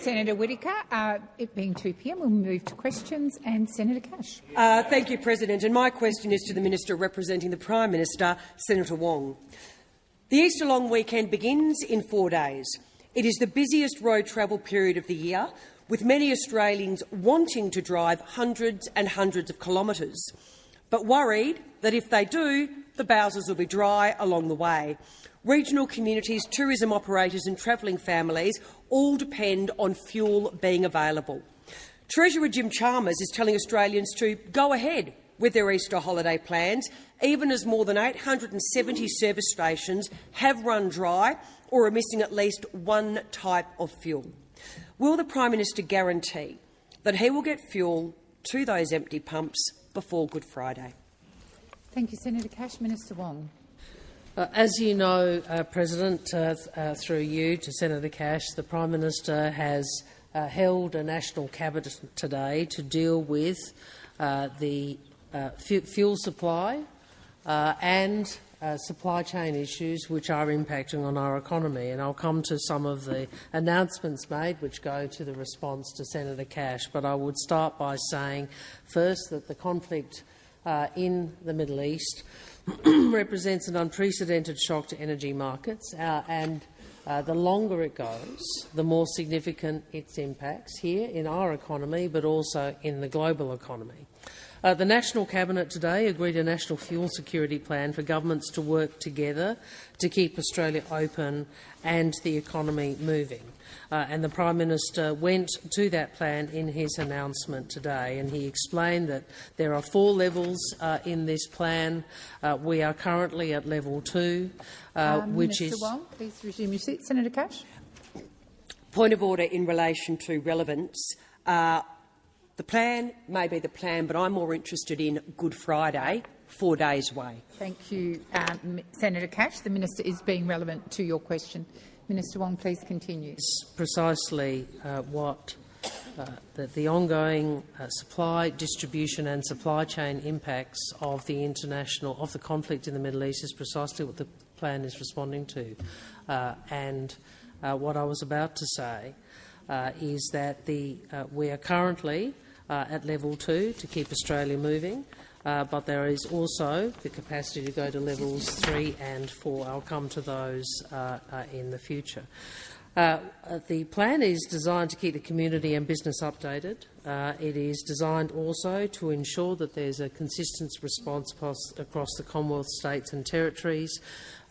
Senator Whittaker. It being 2 p.m, we'll move to questions. And Senator Cash. Thank you, President. And my question is to the Minister representing the Prime Minister, Senator Wong. The Easter long weekend begins in 4 days. It is the busiest road travel period of the year, with many Australians wanting to drive hundreds and hundreds of kilometres, but worried that if they do, the Bowsers will be dry along the way. Regional communities, tourism operators and travelling families all depend on fuel being available. Treasurer Jim Chalmers is telling Australians to go ahead with their Easter holiday plans, even as more than 870 service stations have run dry or are missing at least one type of fuel. Will the Prime Minister guarantee that he will get fuel to those empty pumps before Good Friday? Thank you, Senator Cash. Minister Wong. As you know, President, through you to Senator Cash, the Prime Minister has held a national cabinet today to deal with the fuel supply and supply chain issues which are impacting on our economy. And I'll come to some of the announcements made which go to the response to Senator Cash. But I would start by saying first that the conflict in the Middle East represents an unprecedented shock to energy markets, and the longer it goes, the more significant its impacts here in our economy, but also in the global economy. The National Cabinet today agreed a national fuel security plan for governments to work together to keep Australia open and the economy moving. And the Prime Minister went to that plan in his announcement today, and he explained that there are 4 levels in this plan. We are currently at level 2, which is— Minister Wong, please resume your seat. Senator Cash. Point of order in relation to relevance. The plan may be the plan, but I'm more interested in Good Friday, 4 days away. Thank you, Senator Cash. The Minister is being relevant to your question. Minister Wong, please continue. It's precisely what the ongoing supply, distribution and supply chain impacts of the conflict in the Middle East is precisely what the plan is responding to. What I was about to say is that we are currently at level 2 to keep Australia moving, but there is also the capacity to go to levels 3 and 4. I'll come to those in the future. The plan is designed to keep the community and business updated. It is designed also to ensure that there's a consistent response across the Commonwealth, states and territories.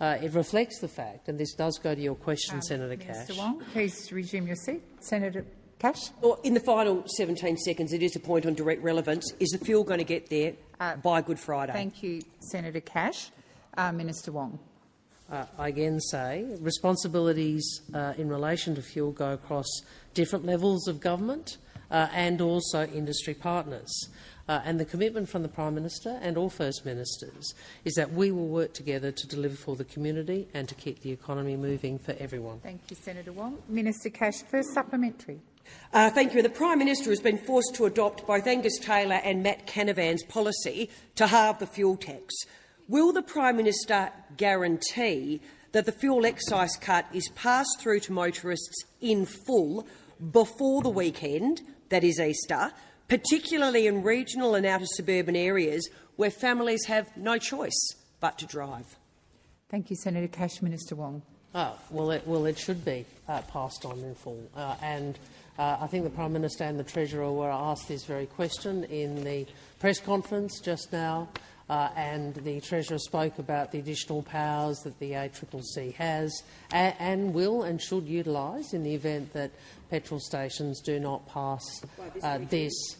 It reflects the fact, and this does go to your question, Senator Cash. Minister Wong, please resume your seat. Senator Cash. Well, in the final 17 seconds, it is a point on direct relevance. Is the fuel going to get there by Good Friday? Thank you, Senator Cash. Minister Wong. I again say responsibilities in relation to fuel go across different levels of government and also industry partners. And the commitment from the Prime Minister and all First Ministers is that we will work together to deliver for the community and to keep the economy moving for everyone. Thank you, Senator Wong. Minister Cash, first supplementary. Thank you. The Prime Minister has been forced to adopt both Angus Taylor and Matt Canavan's policy to halve the fuel tax. Will the Prime Minister guarantee that the fuel excise cut is passed through to motorists in full before the weekend, that is Easter, particularly in regional and outer suburban areas where families have no choice but to drive? Thank you, Senator Cash. Minister Wong. It should be passed on in full. I think the Prime Minister and the Treasurer were asked this very question in the press conference just now, and the Treasurer spoke about the additional powers that the ACCC has and will and should utilise in the event that petrol stations do not pass this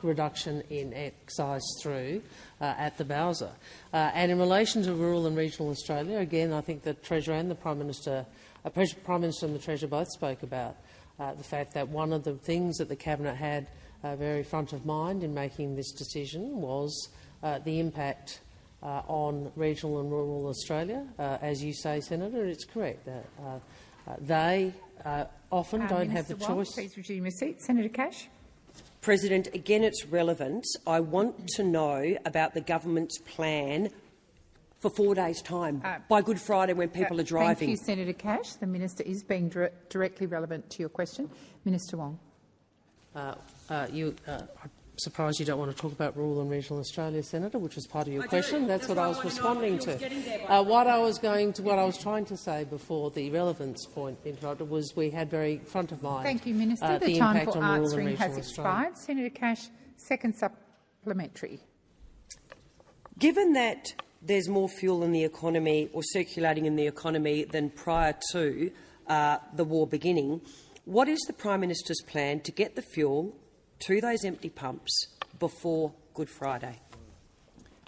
reduction in excise through at the Bowser. And in relation to rural and regional Australia, again, I think the Treasurer and the Prime Minister and the Treasurer both spoke about the fact that one of the things that the Cabinet had very front of mind in making this decision was the impact on regional and rural Australia. As you say, Senator, it's correct that they often don't have the choice. Please resume your seat. Senator Cash. President, again it's relevant. I want to know about the government's plan for 4 days' time, by Good Friday when people are driving? Thank you, Senator Cash. The minister is being directly relevant to your question. Minister Wong. I'm surprised you don't want to talk about rural and regional Australia, Senator, which was part of your question. That's what I was responding to. What I was trying to say before the relevance point interrupted was we had very front of mind. Thank you, Minister. The time for answering has expired. Senator Cash, second supplementary. Given that there's more fuel in the economy or circulating in the economy than prior to the war beginning, what is the Prime Minister's plan to get the fuel to those empty pumps before Good Friday?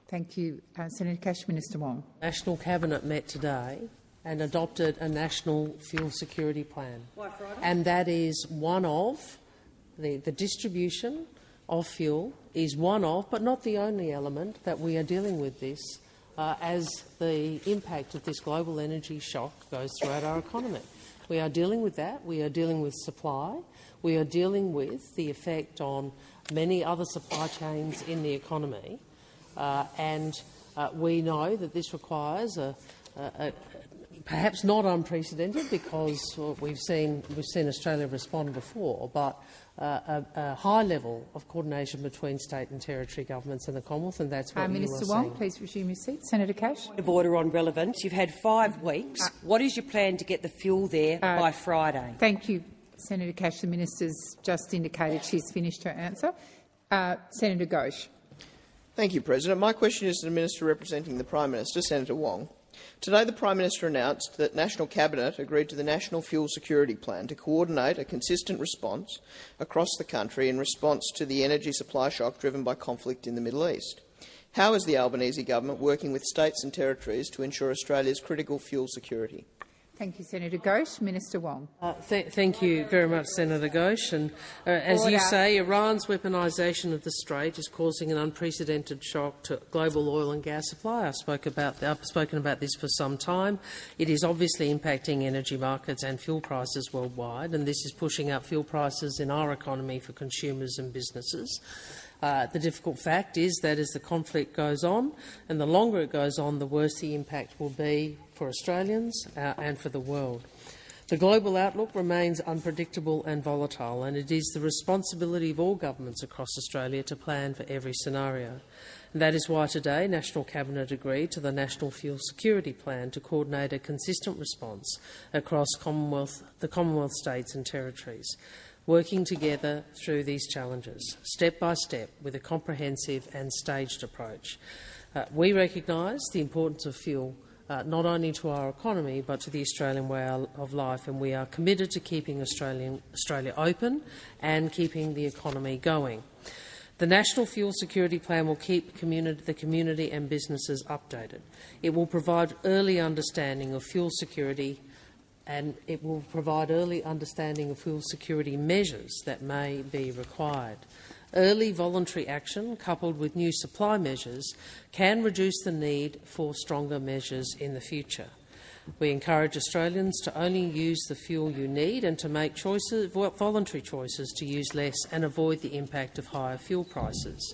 Thank you, Senator Cash. Minister Wong. National Cabinet met today and adopted a national fuel security plan. Why Friday? And that is one of the distribution of fuel is one of, but not the only element that we are dealing with this as the impact of this global energy shock goes throughout our economy. We are dealing with that. We are dealing with supply. We are dealing with the effect on many other supply chains in the economy. We know that this requires perhaps not unprecedented, because we've seen Australia respond before, but a high level of coordination between state and territory governments and the Commonwealth, and that's what Minister Wong, please resume your seat. Senator Cash. Point of order on relevance. You've had 5 weeks. What is your plan to get the fuel there by Friday? Thank you, Senator Cash. The minister's just indicated she's finished her answer. Senator Ghosh. Thank you, President. My question is to the Minister representing the Prime Minister, Senator Wong. Today the Prime Minister announced that National Cabinet agreed to the National Fuel Security Plan to coordinate a consistent response across the country in response to the energy supply shock driven by conflict in the Middle East. How is the Albanese government working with states and territories to ensure Australia's critical fuel security? Thank you, Senator Ghosh. Minister Wong. Thank you very much, Senator Ghosh. And as you say, Iran's weaponisation of the Strait is causing an unprecedented shock to global oil and gas supply. I've spoken about this for some time. It is obviously impacting energy markets and fuel prices worldwide, and this is pushing up fuel prices in our economy for consumers and businesses. The difficult fact is that as the conflict goes on, and the longer it goes on, the worse the impact will be for Australians and for the world. The global outlook remains unpredictable and volatile, and it is the responsibility of all governments across Australia to plan for every scenario. And that is why today National Cabinet agreed to the National Fuel Security Plan to coordinate a consistent response across the Commonwealth states and territories, working together through these challenges, step by step, with a comprehensive and staged approach. We recognise the importance of fuel not only to our economy but to the Australian way of life, and we are committed to keeping Australia open and keeping the economy going. The National Fuel Security Plan will keep the community and businesses updated. It will provide early understanding of fuel security, and it will provide early understanding of fuel security measures that may be required. Early voluntary action, coupled with new supply measures, can reduce the need for stronger measures in the future. We encourage Australians to only use the fuel you need and to make voluntary choices to use less and avoid the impact of higher fuel prices.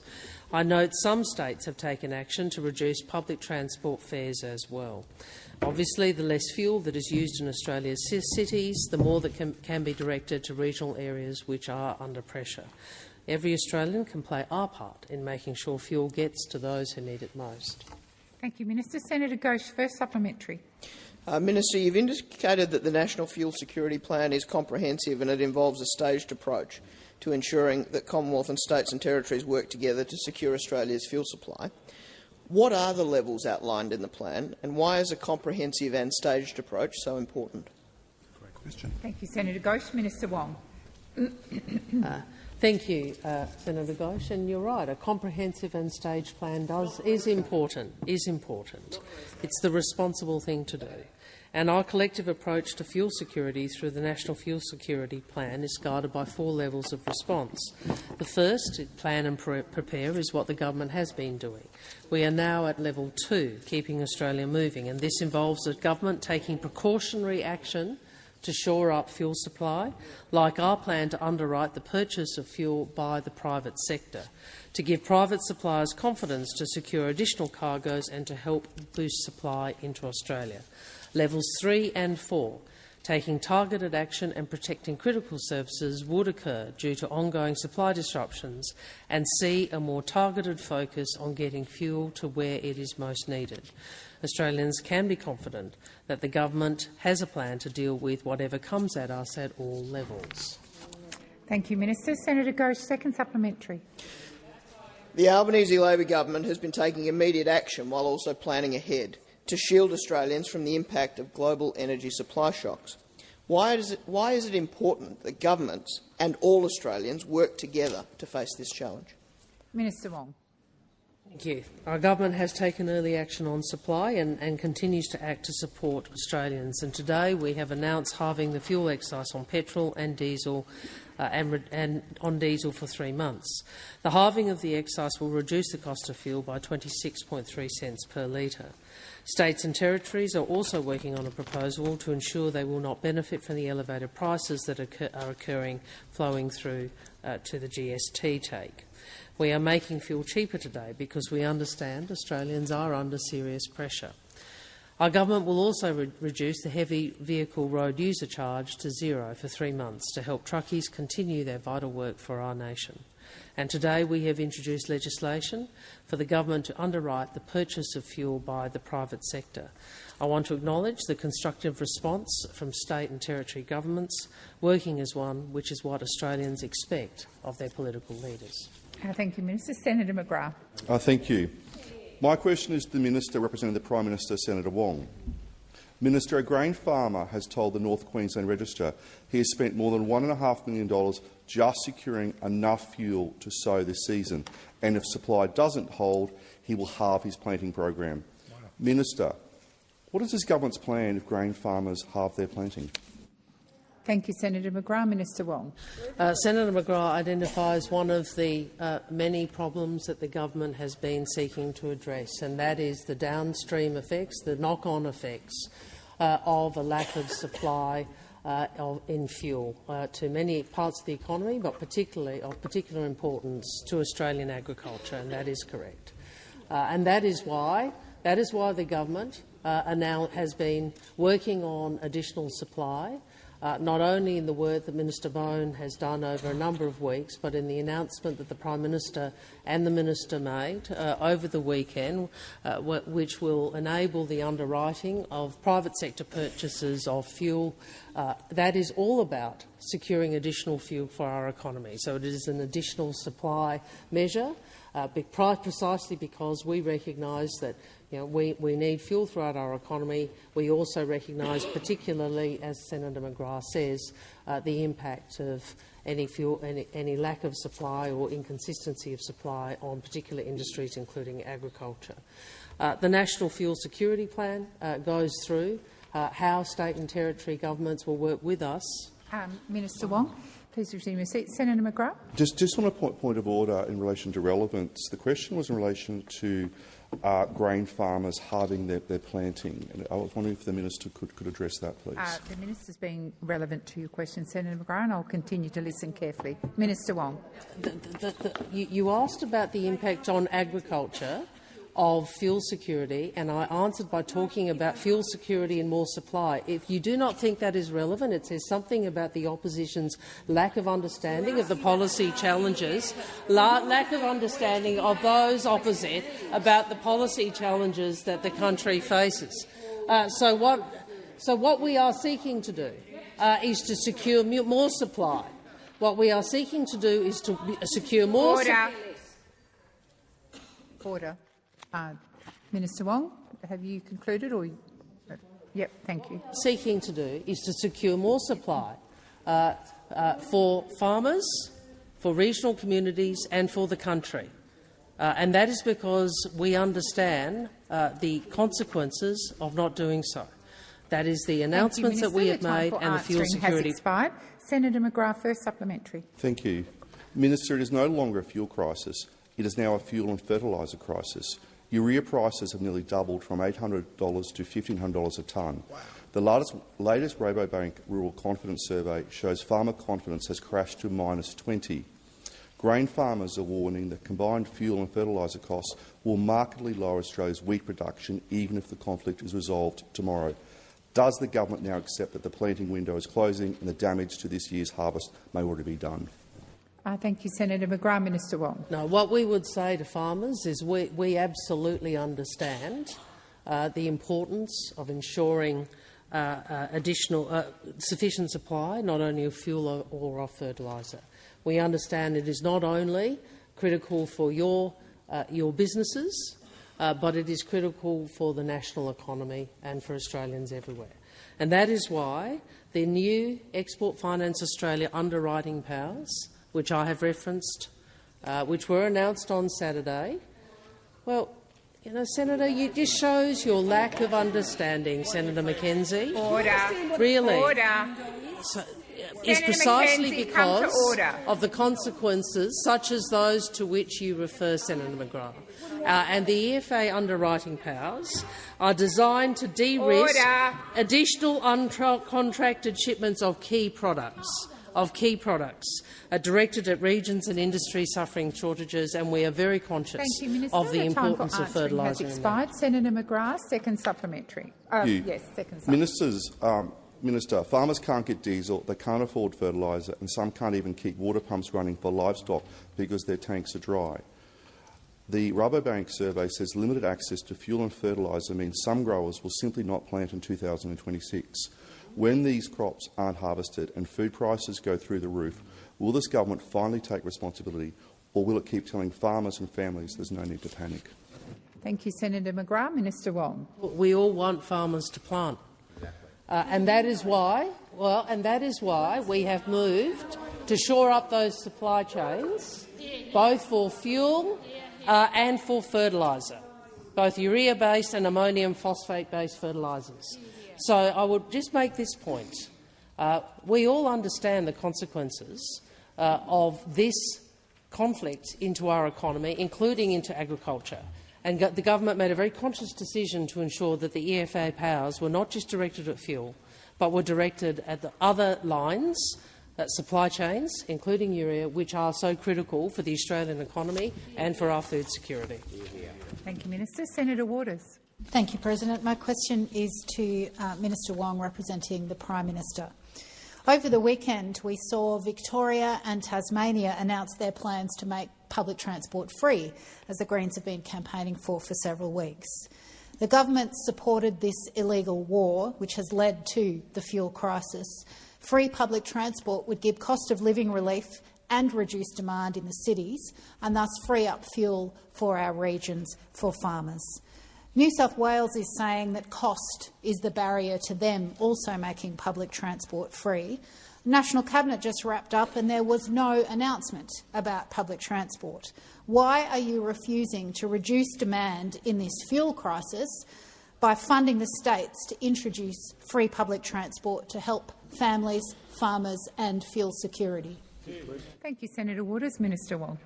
I note some states have taken action to reduce public transport fares as well. Obviously, the less fuel that is used in Australia's cities, the more that can be directed to regional areas which are under pressure. Every Australian can play our part in making sure fuel gets to those who need it most. Thank you, Minister. Senator Ghosh, first supplementary. Minister, you've indicated that the National Fuel Security Plan is comprehensive and it involves a staged approach to ensuring that Commonwealth and states and territories work together to secure Australia's fuel supply. What are the levels outlined in the plan, and why is a comprehensive and staged approach so important? Great question. Thank you, Senator Ghosh. Minister Wong. Thank you, Senator Ghosh. And you're right, a comprehensive and staged plan is important. It's the responsible thing to do. And our collective approach to fuel security through the National Fuel Security Plan is guided by 4 levels of response. The first, plan and prepare, is what the government has been doing. We are now at level 2, keeping Australia moving, and this involves the government taking precautionary action to shore up fuel supply, like our plan to underwrite the purchase of fuel by the private sector, to give private suppliers confidence to secure additional cargoes and to help boost supply into Australia. Levels 3 and 4, taking targeted action and protecting critical services, would occur due to ongoing supply disruptions and see a more targeted focus on getting fuel to where it is most needed. Australians can be confident that the government has a plan to deal with whatever comes at us at all levels. Thank you, Minister. Senator Ghosh, second supplementary. The Albanese Labor government has been taking immediate action while also planning ahead to shield Australians from the impact of global energy supply shocks. Why is it important that governments and all Australians work together to face this challenge? Minister Wong. Thank you. Our government has taken early action on supply and continues to act to support Australians. And today we have announced halving the fuel excise on petrol and diesel and on diesel for 3 months. The halving of the excise will reduce the cost of fuel by 26.3 cents per litre. States and territories are also working on a proposal to ensure they will not benefit from the elevated prices that are occurring flowing through to the GST take. We are making fuel cheaper today because we understand Australians are under serious pressure. Our government will also reduce the heavy vehicle road user charge to zero for 3 months to help truckies continue their vital work for our nation. And today we have introduced legislation for the government to underwrite the purchase of fuel by the private sector. I want to acknowledge the constructive response from state and territory governments, working as one, which is what Australians expect of their political leaders. Thank you, Minister. Senator McGrath. Thank you. My question is to the Minister representing the Prime Minister, Senator Wong. Minister, a grain farmer has told the North Queensland Register he has spent more than $1.5 million just securing enough fuel to sow this season, and if supply doesn't hold, he will halve his planting program. Wow. Minister, what is this government's plan if grain farmers halve their planting? Thank you, Senator McGrath. Minister Wong. Senator McGrath identifies one of the many problems that the government has been seeking to address, and that is the downstream effects, the knock-on effects of a lack of supply in fuel to many parts of the economy, but particularly of particular importance to Australian agriculture, and that is correct. And that is why the government now has been working on additional supply. Not only in the work that Minister Bone has done over a number of weeks, but in the announcement that the Prime Minister and the Minister made over the weekend, which will enable the underwriting of private sector purchases of fuel. That is all about securing additional fuel for our economy. So it is an additional supply measure, precisely because we recognise that we need fuel throughout our economy. We also recognise, particularly, as Senator McGrath says, the impact of any lack of supply or inconsistency of supply on particular industries, including agriculture. The National Fuel Security Plan goes through how state and territory governments will work with us. Minister Wong, please resume your seat. Senator McGrath. Just on a point of order in relation to relevance, the question was in relation to grain farmers halving their planting. And I was wondering if the Minister could address that, please. The Minister's being relevant to your question, Senator McGrath, and I'll continue to listen carefully. Minister Wong. You asked about the impact on agriculture of fuel security, and I answered by talking about fuel security and more supply. If you do not think that is relevant, it says something about the opposition's lack of understanding of the policy challenges, lack of understanding of those opposite about the policy challenges that the country faces. So what we are seeking to do is to secure more supply. What we are seeking to do is to secure more supply. Order. Minister Wong, have you concluded? Or yep, thank you. Seeking to do is to secure more supply for farmers, for regional communities and for the country. And that is because we understand the consequences of not doing so. That is the announcements that we have made and the fuel security. Has expired. Senator McGrath, first supplementary. Thank you. Minister, it is no longer a fuel crisis. It is now a fuel and fertiliser crisis. Urea prices have nearly doubled from $800 to $1,500 a tonne. Wow. The latest Rabobank Rural Confidence Survey shows farmer confidence has crashed to -20. Grain farmers are warning that combined fuel and fertiliser costs will markedly lower Australia's wheat production even if the conflict is resolved tomorrow. Does the government now accept that the planting window is closing and the damage to this year's harvest may already be done? Thank you, Senator McGrath. Minister Wong. No, what we would say to farmers is we absolutely understand the importance of ensuring sufficient supply, not only of fuel or of fertiliser. We understand it is not only critical for your businesses, but it is critical for the national economy and for Australians everywhere. And that is why the new Export Finance Australia underwriting powers, which I have referenced, which were announced on Saturday, well, you know, Senator, it just shows your lack of understanding, Senator McKenzie. Order. Really. Order. Is precisely McKenzie, come to because order. of the consequences such as those to which you refer, Senator McGrath. And the EFA underwriting powers are designed to de-risk additional uncontracted shipments of key products directed at regions and industry suffering shortages, and we are very conscious of the importance of fertiliser. Has expired. Senator McGrath, second supplementary. Yes, second supplementary. Minister, farmers can't get diesel, they can't afford fertiliser, and some can't even keep water pumps running for livestock because their tanks are dry. The Rabobank survey says limited access to fuel and fertiliser means some growers will simply not plant in 2026. When these crops aren't harvested and food prices go through the roof, will this government finally take responsibility, or will it keep telling farmers and families there's no need to panic? Thank you, Senator McGrath. Minister Wong. We all want farmers to plant. And that is why we have moved to shore up those supply chains, both for fuel and for fertiliser, both urea-based and ammonium phosphate-based fertilisers. So I would just make this point. We all understand the consequences of this conflict into our economy, including into agriculture. And the government made a very conscious decision to ensure that the EFA powers were not just directed at fuel, but were directed at the other lines, supply chains, including urea, which are so critical for the Australian economy and for our food security. Thank you, Minister. Senator Waters. Thank you, President. My question is to Minister Wong, representing the Prime Minister. Over the weekend, we saw Victoria and Tasmania announce their plans to make public transport free, as the Greens have been campaigning for several weeks. The government supported this illegal war, which has led to the fuel crisis. Free public transport would give cost of living relief and reduce demand in the cities, and thus free up fuel for our regions, for farmers. New South Wales is saying that cost is the barrier to them also making public transport free. National Cabinet just wrapped up and there was no announcement about public transport. Why are you refusing to reduce demand in this fuel crisis by funding the states to introduce free public transport to help families, farmers and fuel security? Thank you, Senator Waters. Minister Wong.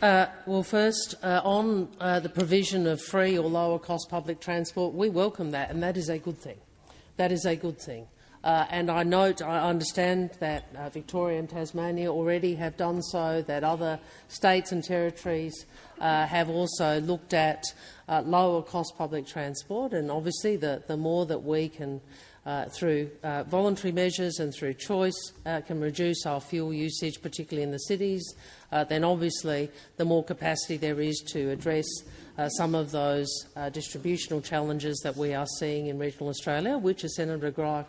Well, first, on the provision of free or lower-cost public transport, we welcome that, and that is a good thing. That is a good thing. And I understand that Victoria and Tasmania already have done so, that other states and territories have also looked at lower-cost public transport, and obviously the more that we can, through voluntary measures and through choice, can reduce our fuel usage, particularly in the cities, then obviously the more capacity there is to address some of those distributional challenges that we are seeing in regional Australia, which, as Senator McGrath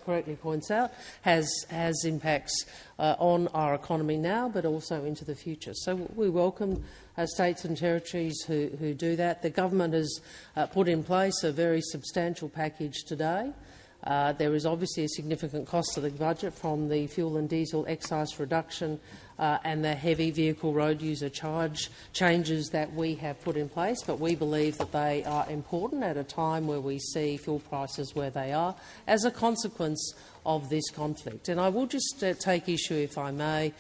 correctly points out, has impacts on our economy now, but also into the future. So we welcome states and territories who do that. The government has put in place a very substantial package today. There is obviously a significant cost to the budget from the fuel and diesel excise reduction and the heavy vehicle road user charge changes that we have put in place, but we believe that they are important at a time where we see fuel prices where they are as a consequence of this conflict. And I will just take issue, if I may,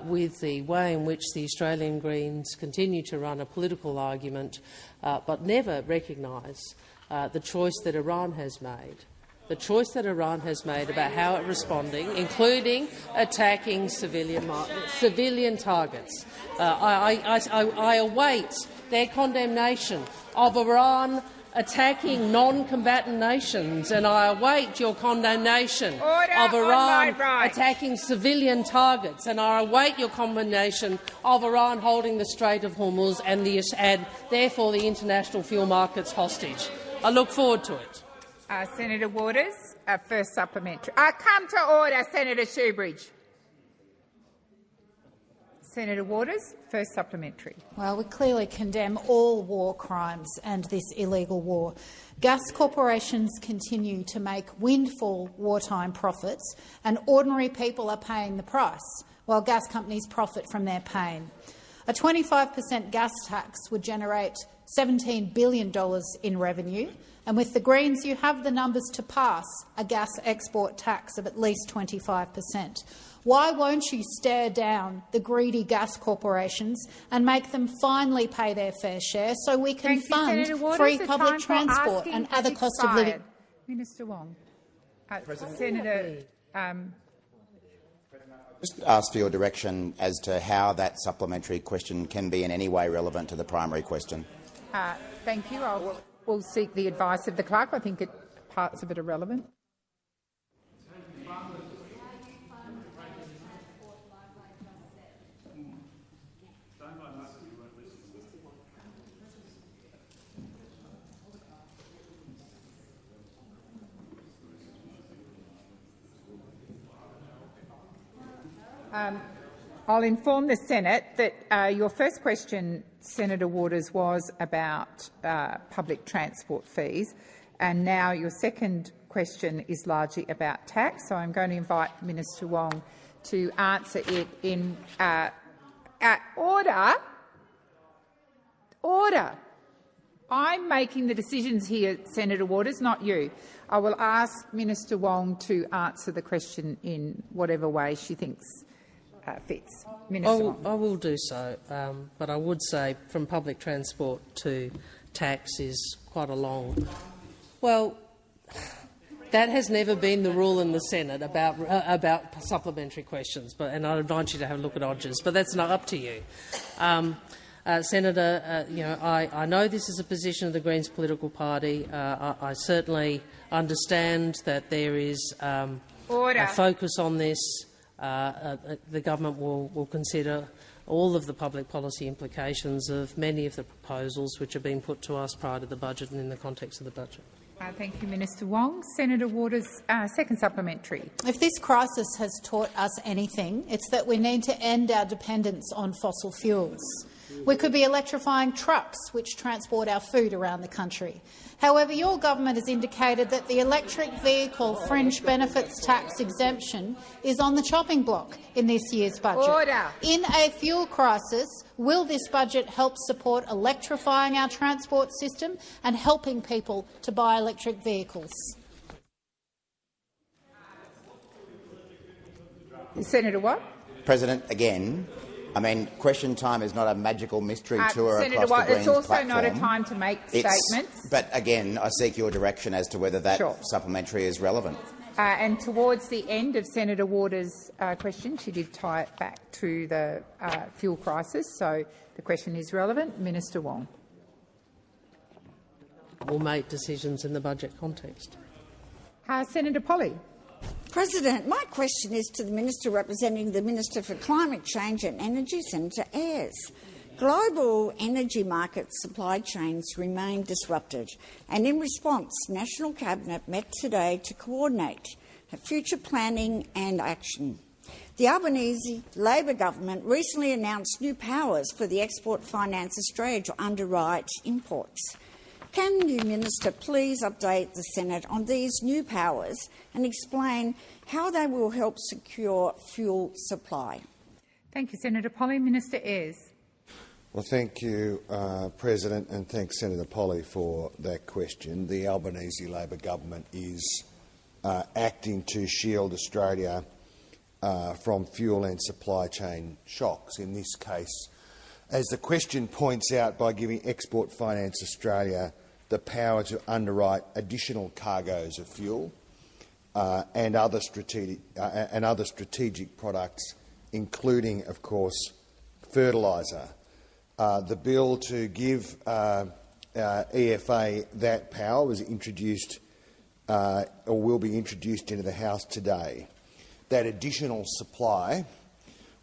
with the way in which the Australian Greens continue to run a political argument but never recognise the choice that Iran has made the choice that Iran has made about how it's responding, including attacking civilian targets. I await their condemnation of Iran attacking non-combatant nations, and I await your condemnation of Iran attacking civilian targets, and I await your condemnation of Iran holding the Strait of Hormuz and therefore the international fuel markets hostage. I look forward to it. Senator Waters, first supplementary. Come to order, Senator Shoebridge. Senator Waters, first supplementary. Well, we clearly condemn all war crimes and this illegal war. Gas corporations continue to make windfall wartime profits, and ordinary people are paying the price, while gas companies profit from their pain. A 25% gas tax would generate $17 billion in revenue, and with the Greens you have the numbers to pass a gas export tax of at least 25%. Why won't you stare down the greedy gas corporations and make them finally pay their fair share so we can fund free public transport and other cost of living? Minister Wong. Senator. Just ask for your direction as to how that supplementary question can be in any way relevant to the primary question. Thank you. We'll seek the advice of the clerk. I think parts of it are relevant. I'll inform the Senate that your first question, Senator Waters, was about public transport fees, and now your second question is largely about tax. So I'm going to invite Minister Wong to answer it in order. Order. I'm making the decisions here, Senator Waters, not you. I will ask Minister Wong to answer the question in whatever way she thinks fits. Minister Wong. I will do so, but I would say from public transport to tax is quite a long. Well, that has never been the rule in the Senate about supplementary questions, and I invite you to have a look at Odgers, but that's not up to you. Senator, I know this is a position of the Greens political party. I certainly understand that there is a focus on this. The government will consider all of the public policy implications of many of the proposals which have been put to us prior to the budget and in the context of the budget. Thank you, Minister Wong. Senator Waters, second supplementary. If this crisis has taught us anything, it's that we need to end our dependence on fossil fuels. We could be electrifying trucks which transport our food around the country. However, your government has indicated that the electric vehicle fringe benefits tax exemption is on the chopping block in this year's budget. Order. In a fuel crisis, will this budget help support electrifying our transport system and helping people to buy electric vehicles? Senator Watt. President, again, question time is not a magical mystery tour Senator across Watt, the Greens it's also platform. not a time to make statements. But again, I seek your direction as to whether that supplementary is relevant. And towards the end of Senator Waters' question, she did tie it back to the fuel crisis, so the question is relevant. Minister Wong. We'll make decisions in the budget context. Senator Polley. President, my question is to the Minister representing the Minister for Climate Change and Energy, Senator Ayres. Global energy market supply chains remain disrupted, and in response, National Cabinet met today to coordinate future planning and action. The Albanese Labor government recently announced new powers for the Export Finance Australia to underwrite imports. Can you, Minister, please update the Senate on these new powers and explain how they will help secure fuel supply? Thank you, Senator Polley. Minister Ayres. Well, thank you, President, and thanks, Senator Polley, for that question. The Albanese Labor government is acting to shield Australia from fuel and supply chain shocks. In this case, as the question points out, by giving Export Finance Australia the power to underwrite additional cargoes of fuel and other strategic products, including, of course, fertiliser. The bill to give EFA that power was introduced or will be introduced into the House today. That additional supply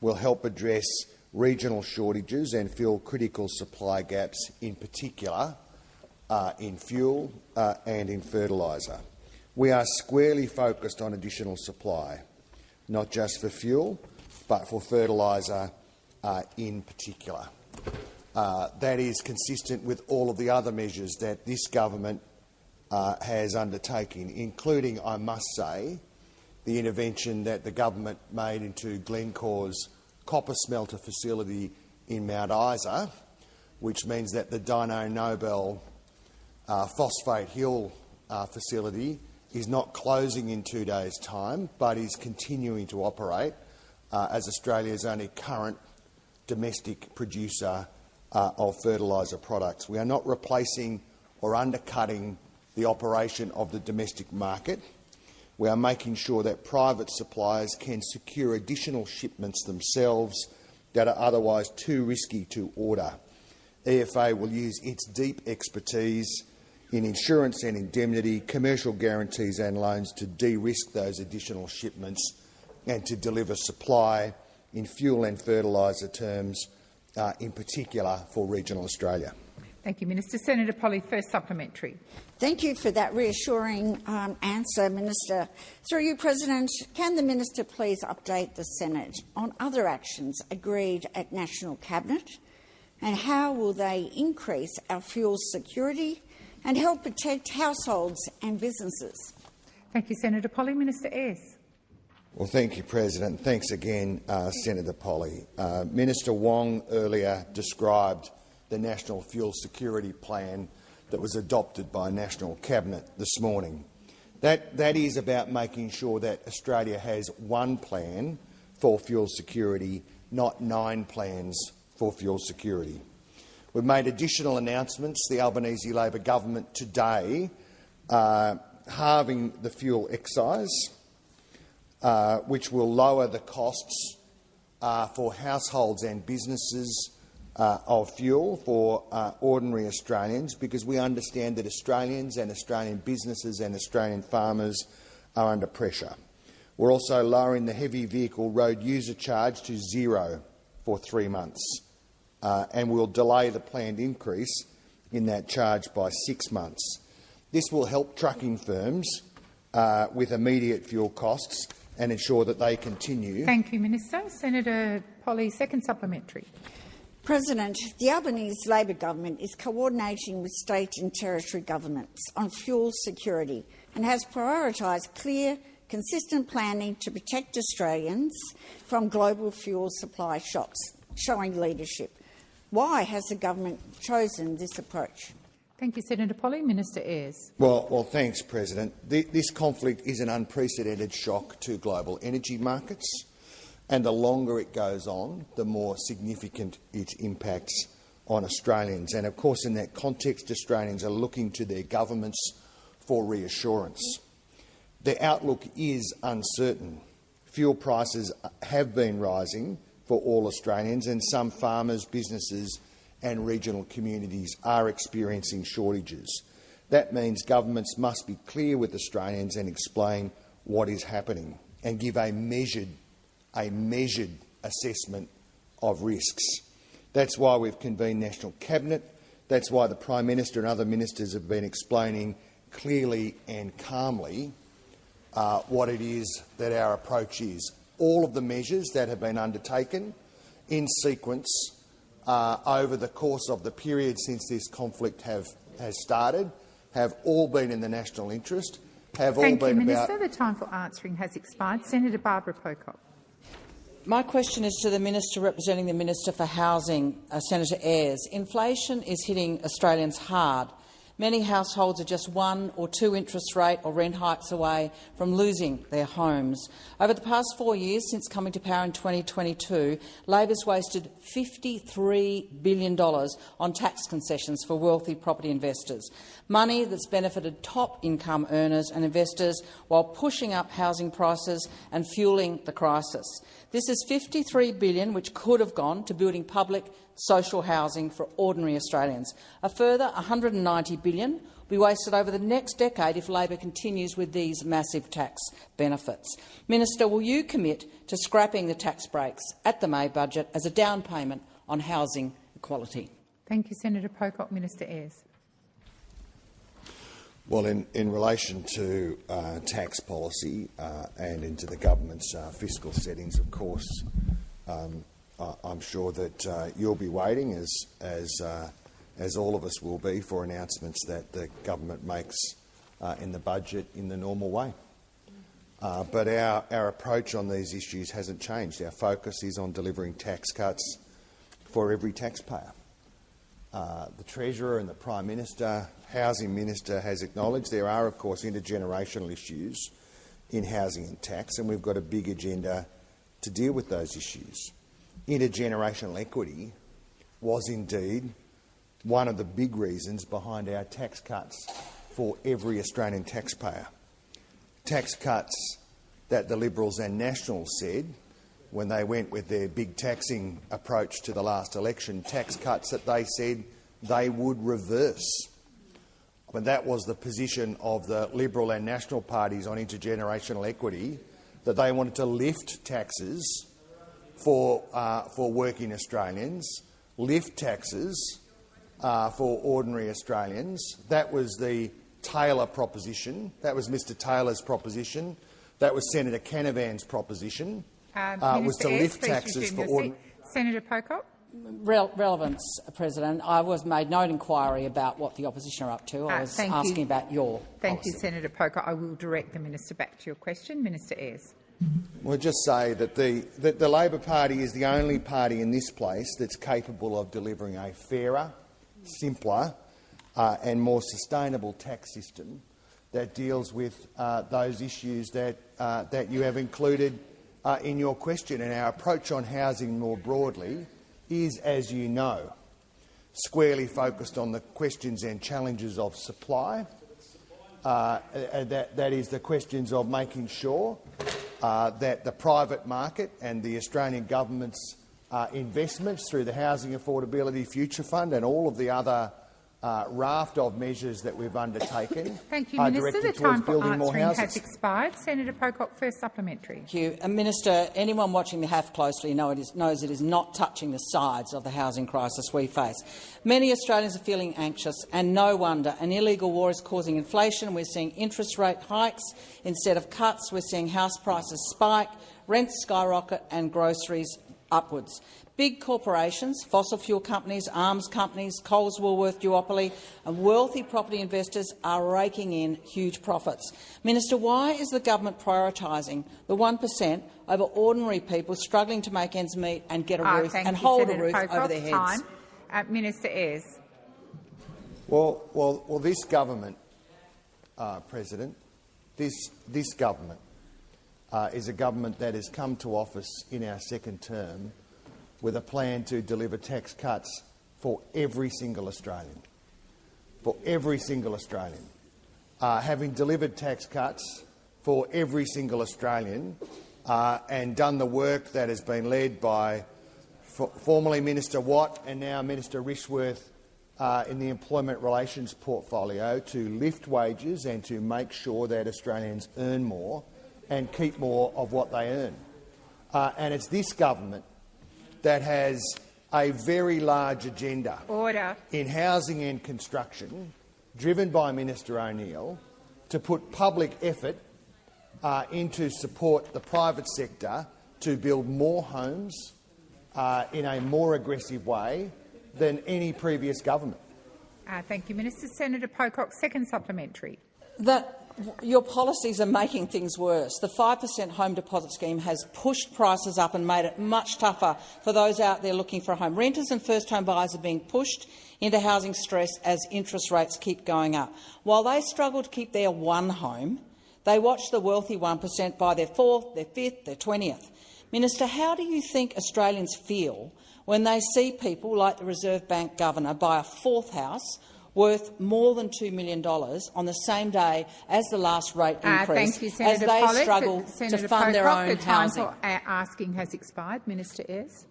will help address regional shortages and fill critical supply gaps, in particular in fuel and in fertiliser. We are squarely focused on additional supply, not just for fuel, but for fertiliser in particular. That is consistent with all of the other measures that this government has undertaken, including, I must say, the intervention that the government made into Glencore's copper smelter facility in Mount Isa, which means that the Dyno Nobel Phosphate Hill facility is not closing in 2 days' time, but is continuing to operate as Australia's only current domestic producer of fertiliser products. We are not replacing or undercutting the operation of the domestic market. We are making sure that private suppliers can secure additional shipments themselves that are otherwise too risky to order. EFA will use its deep expertise in insurance and indemnity, commercial guarantees and loans to de-risk those additional shipments and to deliver supply in fuel and fertiliser terms, in particular for regional Australia. Thank you, Minister. Senator Polley, first supplementary. Thank you for that reassuring answer, Minister. Through you, President, can the Minister please update the Senate on other actions agreed at National Cabinet, and how will they increase our fuel security and help protect households and businesses? Thank you, Senator Polley. Minister Ayres. Well, thank you, President. Thanks again, Senator Polley. Minister Wong earlier described the National Fuel Security Plan that was adopted by National Cabinet this morning. That is about making sure that Australia has one plan for fuel security, not 9 plans for fuel security. We've made additional announcements. The Albanese Labor government today halving the fuel excise, which will lower the costs for households and businesses of fuel for ordinary Australians, because we understand that Australians and Australian businesses and Australian farmers are under pressure. We're also lowering the heavy vehicle road user charge to 0 for 3 months, and we'll delay the planned increase in that charge by 6 months. This will help trucking firms with immediate fuel costs and ensure that they continue. Thank you, Minister. Senator Polley, second supplementary. President, the Albanese Labor government is coordinating with state and territory governments on fuel security and has prioritised clear, consistent planning to protect Australians from global fuel supply shocks, showing leadership. Why has the government chosen this approach? Thank you, Senator Polley. Minister Ayres. Well, thanks, President. This conflict is an unprecedented shock to global energy markets, and the longer it goes on, the more significant its impacts on Australians. And of course, in that context, Australians are looking to their governments for reassurance. The outlook is uncertain. Fuel prices have been rising for all Australians, and some farmers, businesses and regional communities are experiencing shortages. That means governments must be clear with Australians and explain what is happening and give a measured assessment of risks. That's why we've convened National Cabinet. That's why the Prime Minister and other ministers have been explaining clearly and calmly what it is that our approach is. All of the measures that have been undertaken in sequence over the course of the period since this conflict has started have all been in the national interest, have all been about— Thank you, Minister. The time for answering has expired. Senator Barbara Pocock. My question is to the Minister representing the Minister for Housing, Senator Ayres. Inflation is hitting Australians hard, Many households are just 1 or 2 interest rate or rent hikes away from losing their homes. Over the past 4 years, since coming to power in 2022, Labor's wasted $53 billion on tax concessions for wealthy property investors, money that's benefited top-income earners and investors while pushing up housing prices and fuelling the crisis. This is $53 billion which could have gone to building public social housing for ordinary Australians. A further $190 billion will be wasted over the next decade if Labor continues with these massive tax benefits. Minister, will you commit to scrapping the tax breaks at the May budget as a down payment on housing equality? Thank you, Senator Pocock. Minister Ayres. Well, in relation to tax policy and into the government's fiscal settings, of course, I'm sure that you'll be waiting, as all of us will be, for announcements that the government makes in the budget in the normal way. But our approach on these issues hasn't changed. Our focus is on delivering tax cuts for every taxpayer. The Treasurer and the Prime Minister, Housing Minister, has acknowledged there are, of course, intergenerational issues in housing and tax, and we've got a big agenda to deal with those issues. Intergenerational equity was indeed one of the big reasons behind our tax cuts for every Australian taxpayer. Tax cuts that the Liberals and Nationals said, when they went with their big taxing approach to the last election, tax cuts that they said they would reverse. When that was the position of the Liberal and National parties on intergenerational equity, that they wanted to lift taxes for working Australians, lift taxes for ordinary Australians. That was the Taylor proposition. That was Mr Taylor's proposition. That was Senator Canavan's proposition. Was to lift taxes for ordinary. Senator Pocock. Relevance, President. I made no inquiry about what the opposition are up to. I was asking about your Thank policy. you, Senator Pocock. I will direct the minister back to your question. Minister Ayres. We'll just say that the Labor Party is the only party in this place that's capable of delivering a fairer, simpler and more sustainable tax system that deals with those issues that you have included in your question. And our approach on housing more broadly is, as you know, squarely focused on the questions and challenges of supply. That is the questions of making sure that the private market and the Australian government's investments through the Housing Affordability Future Fund and all of the other raft of measures that we've undertaken Thank you, are Minister. directed The towards time for building more answering houses. has expired. Senator Pocock, first supplementary. Thank you. Minister, anyone watching the HAF closely knows it is not touching the sides of the housing crisis we face. Many Australians are feeling anxious, and no wonder. An illegal war is causing inflation. We're seeing interest rate hikes instead of cuts. We're seeing house prices spike, rents skyrocket and groceries upwards. Big corporations, fossil fuel companies, arms companies, Coles, Woolworth, duopoly and wealthy property investors are raking in huge profits. Minister, why is the government prioritising the 1% over ordinary people struggling to make ends meet and get a roof and hold a roof over their heads? Minister Ayres. Well, this government, President, this government is a government that has come to office in our second term with a plan to deliver tax cuts for every single Australian. For every single Australian. Having delivered tax cuts for every single Australian and done the work that has been led by formerly Minister Watt and now Minister Rishworth in the employment relations portfolio to lift wages and to make sure that Australians earn more and keep more of what they earn. And it's this government that has a very large agenda in housing and construction, driven by Minister O'Neill, to put public effort into support the private sector to build more homes in a more aggressive way than any previous government. Thank you, Minister. Senator Pocock, second supplementary. That Your policies are making things worse. The 5% home deposit scheme has pushed prices up and made it much tougher for those out there looking for a home. Renters and first-home buyers are being pushed into housing stress as interest rates keep going up. While they struggle to keep their one home, they watch the wealthy 1% buy their fourth, their fifth, their 20th. Minister, how do you think Australians feel when they see people like the Reserve Bank Governor buy a fourth house worth more than $2 million on the same day as the last rate increase, thank you, Senator as they Pollak. struggle Senator to fund their Pocock, own the time housing? for asking has expired. Minister Ayres.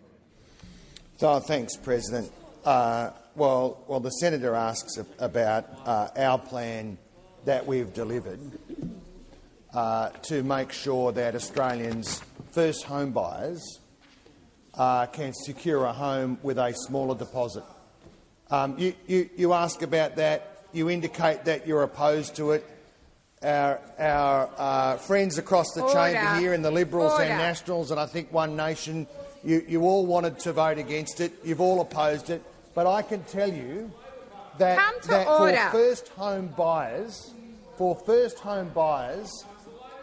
So, thanks, President. Well, the senator asks about our plan that we've delivered to make sure that Australians' first home buyers can secure a home with a smaller deposit. You ask about that. You indicate that you're opposed to it. Our friends across the chamber here in the Liberals and Nationals and I think One Nation, you all wanted to vote against it. You've all opposed it. But I can tell you that for first home buyers,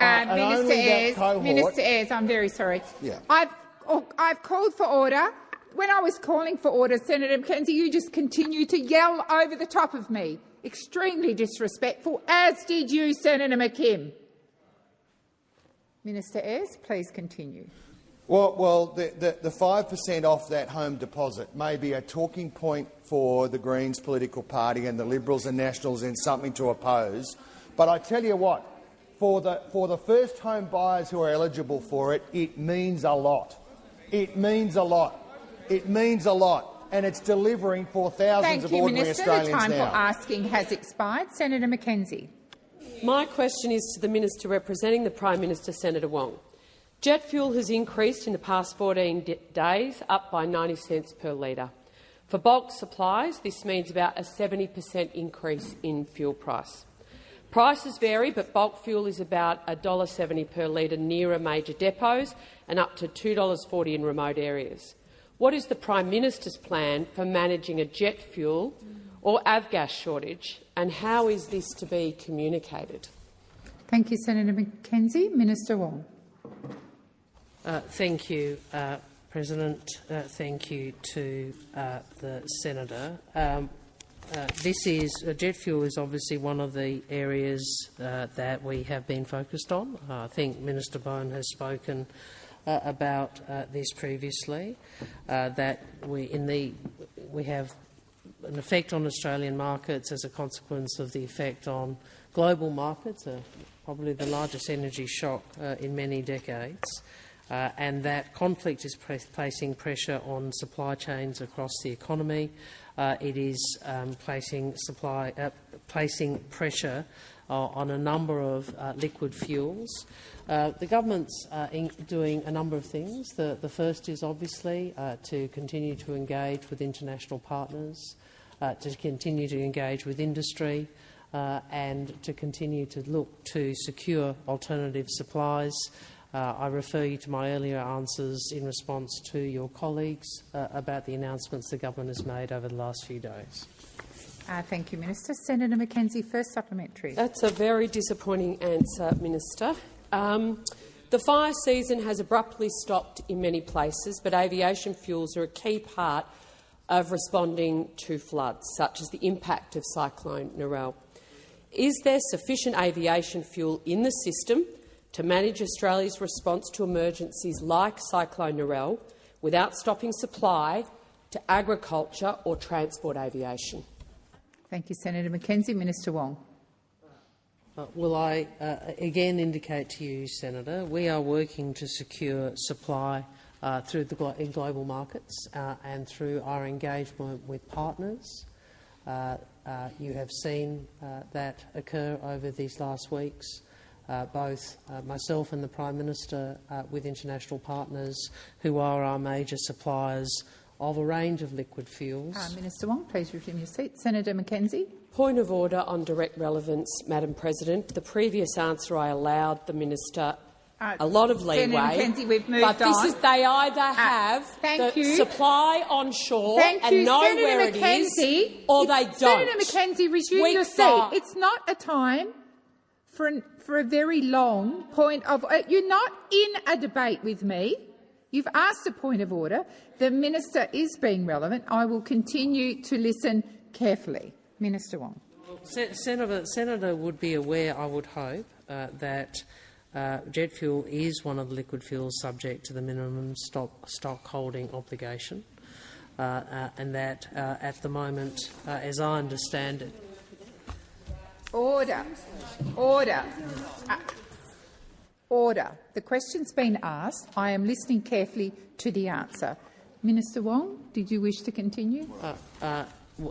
and only that cohort— Minister Ayres, I'm very sorry. Yeah. I've called for order. When I was calling for order, Senator McKenzie, you just continued to yell over the top of me. Extremely disrespectful, as did you, Senator McKim. Minister Ayres, please continue. Well, the 5% off that home deposit may be a talking point for the Greens political party and the Liberals and Nationals in something to oppose. But I tell you what, for the first home buyers who are eligible for it, it means a lot. It means a lot. It means a lot, and it's delivering for thousands of ordinary Australians now. Thank you, Minister. The time for asking has expired. Senator McKenzie. My question is to the Minister representing the Prime Minister, Senator Wong. Jet fuel has increased in the past 14 days, up by 90 cents per litre. For bulk supplies, this means about a 70% increase in fuel price. Prices vary, but bulk fuel is about $1.70 per litre nearer major depots and up to $2.40 in remote areas. What is the Prime Minister's plan for managing a jet fuel or avgas shortage, and how is this to be communicated? Thank you, Senator McKenzie. Minister Wong. Thank you, President. Thank you to the senator. Jet fuel is obviously one of the areas that we have been focused on. I think Minister Bowen has spoken about this previously, that we have an effect on Australian markets as a consequence of the effect on global markets, probably the largest energy shock in many decades, and that conflict is placing pressure on supply chains across the economy. It is placing pressure on a number of liquid fuels. The government's doing a number of things. The first is obviously to continue to engage with international partners, to continue to engage with industry, and to continue to look to secure alternative supplies. I refer you to my earlier answers in response to your colleagues about the announcements the government has made over the last few days. Thank you, Minister. Senator McKenzie, first supplementary. That's a very disappointing answer, Minister. The fire season has abruptly stopped in many places, but aviation fuels are a key part of responding to floods, such as the impact of Cyclone Narelle. Is there sufficient aviation fuel in the system to manage Australia's response to emergencies like Cyclone Narelle without stopping supply to agriculture or transport aviation? Thank you, Senator McKenzie. Minister Wong. Will I again indicate to you, Senator, we are working to secure supply in global markets and through our engagement with partners. You have seen that occur over these last weeks. Both myself and the Prime Minister with international partners who are our major suppliers of a range of liquid fuels. Minister Wong, please resume your seat. Senator McKenzie. Point of order on direct relevance, Madam President. The previous answer I allowed the Minister a lot of leeway. Senator McKenzie, we've moved but this is they either have the supply onshore and know where it is, or they don't. Senator McKenzie, resume your seat. It's not a time for a very long point of... you're not in a debate with me. You've asked a point of order. The minister is being relevant. I will continue to listen carefully. Minister Wong. Senator would be aware, I would hope, that jet fuel is one of the liquid fuels subject to the minimum stock holding obligation, and that at the moment, as I understand it— Order. Order. Order. The question's been asked. I am listening carefully to the answer. Minister Wong, did you wish to continue?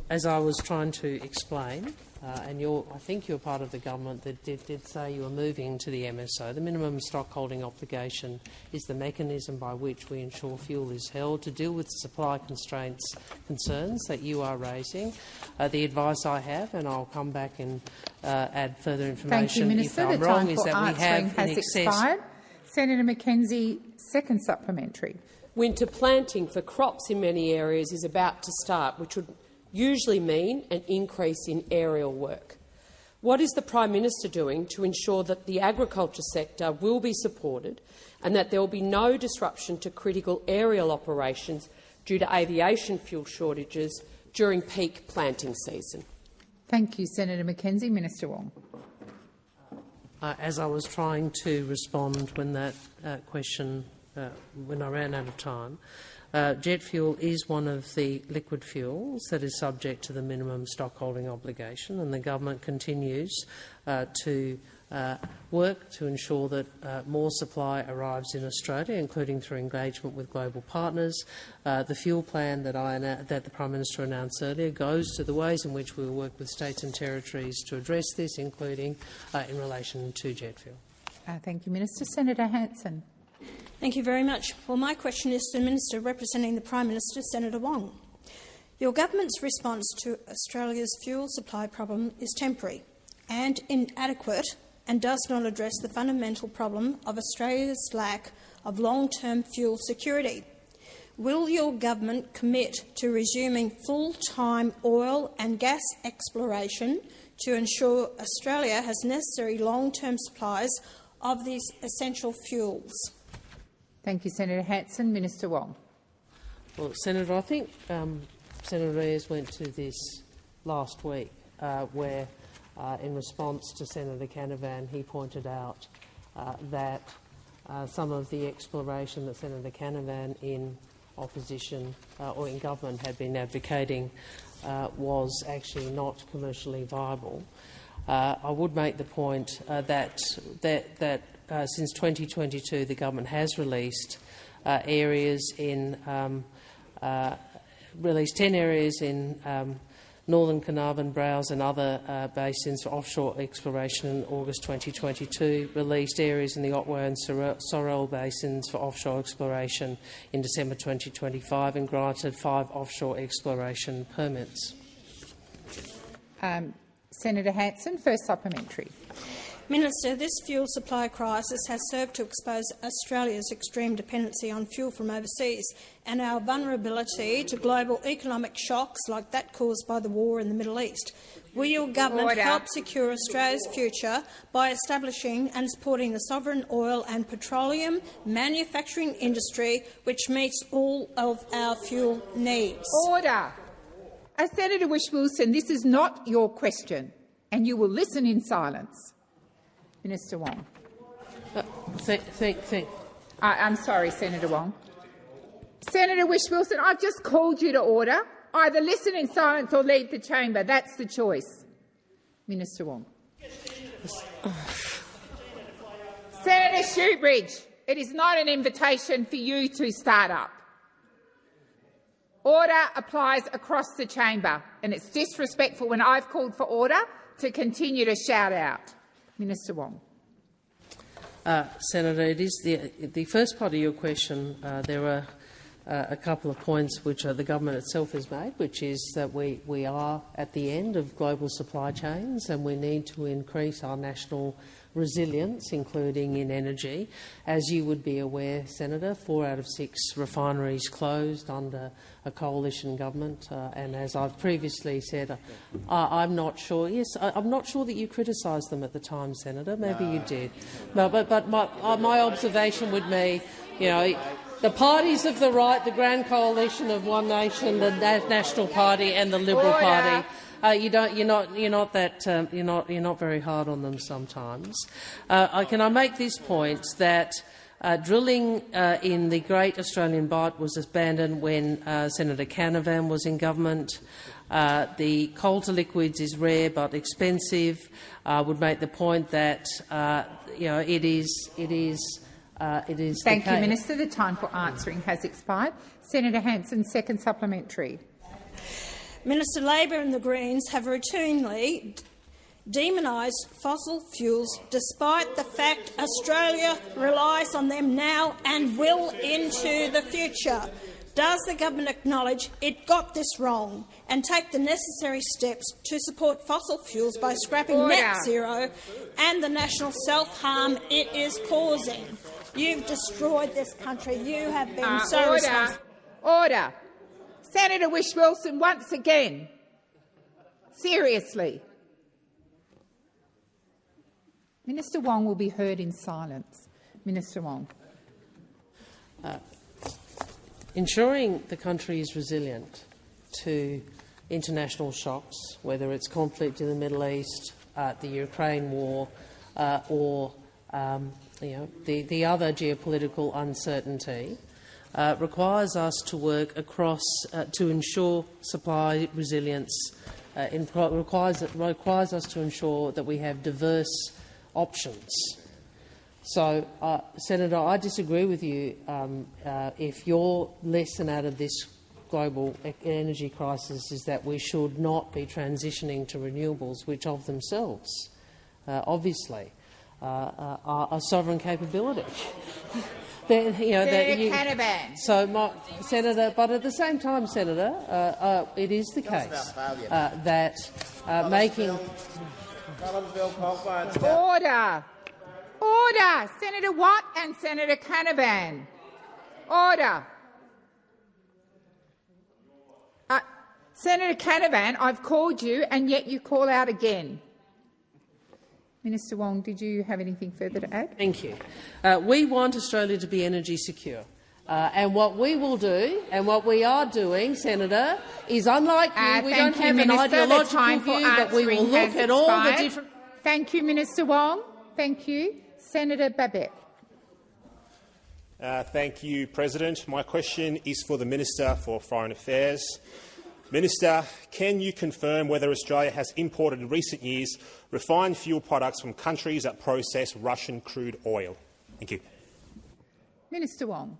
As I was trying to explain, and I think you're part of the government that did say you were moving to the MSO. The minimum stock holding obligation is the mechanism by which we ensure fuel is held to deal with supply constraints concerns that you are raising. The advice I have, and I'll come back and add further information. Thank you, Minister. If I'm wrong, is that we have has in excess. Expired. Senator Mackenzie, second supplementary. Winter planting for crops in many areas is about to start, which would usually mean an increase in aerial work. What is the Prime Minister doing to ensure that the agriculture sector will be supported and that there will be no disruption to critical aerial operations due to aviation fuel shortages during peak planting season? Thank you, Senator Mackenzie. Minister Wong. As I was trying to respond when that question, when I ran out of time, jet fuel is one of the liquid fuels that is subject to the minimum stock holding obligation, and the government continues to work to ensure that more supply arrives in Australia, including through engagement with global partners. The fuel plan that the Prime Minister announced earlier goes to the ways in which we will work with states and territories to address this, including in relation to jet fuel. Thank you, Minister. Senator Hanson. Thank you very much. Well, my question is to the Minister representing the Prime Minister, Senator Wong. Your government's response to Australia's fuel supply problem is temporary and inadequate and does not address the fundamental problem of Australia's lack of long-term fuel security. Will your government commit to resuming full-time oil and gas exploration to ensure Australia has necessary long-term supplies of these essential fuels? Thank you, Senator Hanson. Minister Wong. Well, Senator, I think Senator Ayres went to this last week, where, in response to Senator Canavan, he pointed out that some of the exploration that Senator Canavan, in opposition or in government, had been advocating was actually not commercially viable. I would make the point that since 2022, the government has released areas in released 10 areas in northern Carnarvon, Browse and other basins for offshore exploration in August 2022, released areas in the Otway and Sorrel basins for offshore exploration in December 2025 and granted 5 offshore exploration permits. Senator Hanson, first supplementary. Minister, this fuel supply crisis has served to expose Australia's extreme dependency on fuel from overseas and our vulnerability to global economic shocks like that caused by the war in the Middle East. Will your government help secure Australia's future by establishing and supporting the sovereign oil and petroleum manufacturing industry which meets all of our fuel needs? Order. Senator Whish-Wilson, this is not your question, and you will listen in silence. Minister Wong. I'm sorry, Senator Wong. Senator Whish-Wilson, I've just called you to order. Either listen in silence or leave the chamber. That's the choice. Minister Wong. Senator Shoebridge, it is not an invitation for you to start up. Order applies across the chamber, and it's disrespectful when I've called for order to continue to shout out. Minister Wong. Senator, it is the first part of your question. There are a couple of points which the government itself has made, which is that we are at the end of global supply chains and we need to increase our national resilience, including in energy. As you would be aware, Senator, 4 out of 6 refineries closed under a coalition government, and as I've previously said, I'm not sure. Yes, I'm not sure that you criticised them at the time, Senator. Maybe you did. No, but my observation would be, you know, the parties of the right, the Grand Coalition of One Nation, the National Party, and the Liberal Party. You're not very hard on them sometimes. Can I make this point that drilling in the Great Australian Bight was abandoned when Senator Canavan was in government. The coal to liquids is rare but expensive. I would make the point that it is. Thank you, Minister. The time for answering has expired. Senator Hanson, second supplementary. Minister, Labor and the Greens have routinely demonised fossil fuels despite the fact Australia relies on them now and will into the future. Does the government acknowledge it got this wrong and take the necessary steps to support fossil fuels by scrapping net zero and the national self-harm it is causing? You've destroyed this country. You have been so responsible. Order. Senator Whish-Wilson, once again. Seriously. Minister Wong will be heard in silence. Minister Wong. Ensuring the country is resilient to international shocks, whether it's conflict in the Middle East, the Ukraine war, or the other geopolitical uncertainty, requires us to work across to ensure supply resilience. Requires us to ensure that we have diverse options. So, Senator, I disagree with you. If your lesson out of this global energy crisis is that we should not be transitioning to renewables, which of themselves, obviously, are a sovereign capability. Senator, but at the same time, Senator, it is the case that making Order, Senator Watt and Senator Canavan. Order. Senator Canavan, I've called you, and yet you call out again. Minister Wong, did you have anything further to add? Thank you. We want Australia to be energy secure. And what we will do, and what we are doing, Senator, is unlike you, we don't have an ideological view, but we will look at all the different— Thank you, Minister Wong. Thank you. Senator Babet. Thank you, President. My question is for the Minister for Foreign Affairs. Minister, can you confirm whether Australia has imported in recent years refined fuel products from countries that process Russian crude oil? Thank you. Minister Wong.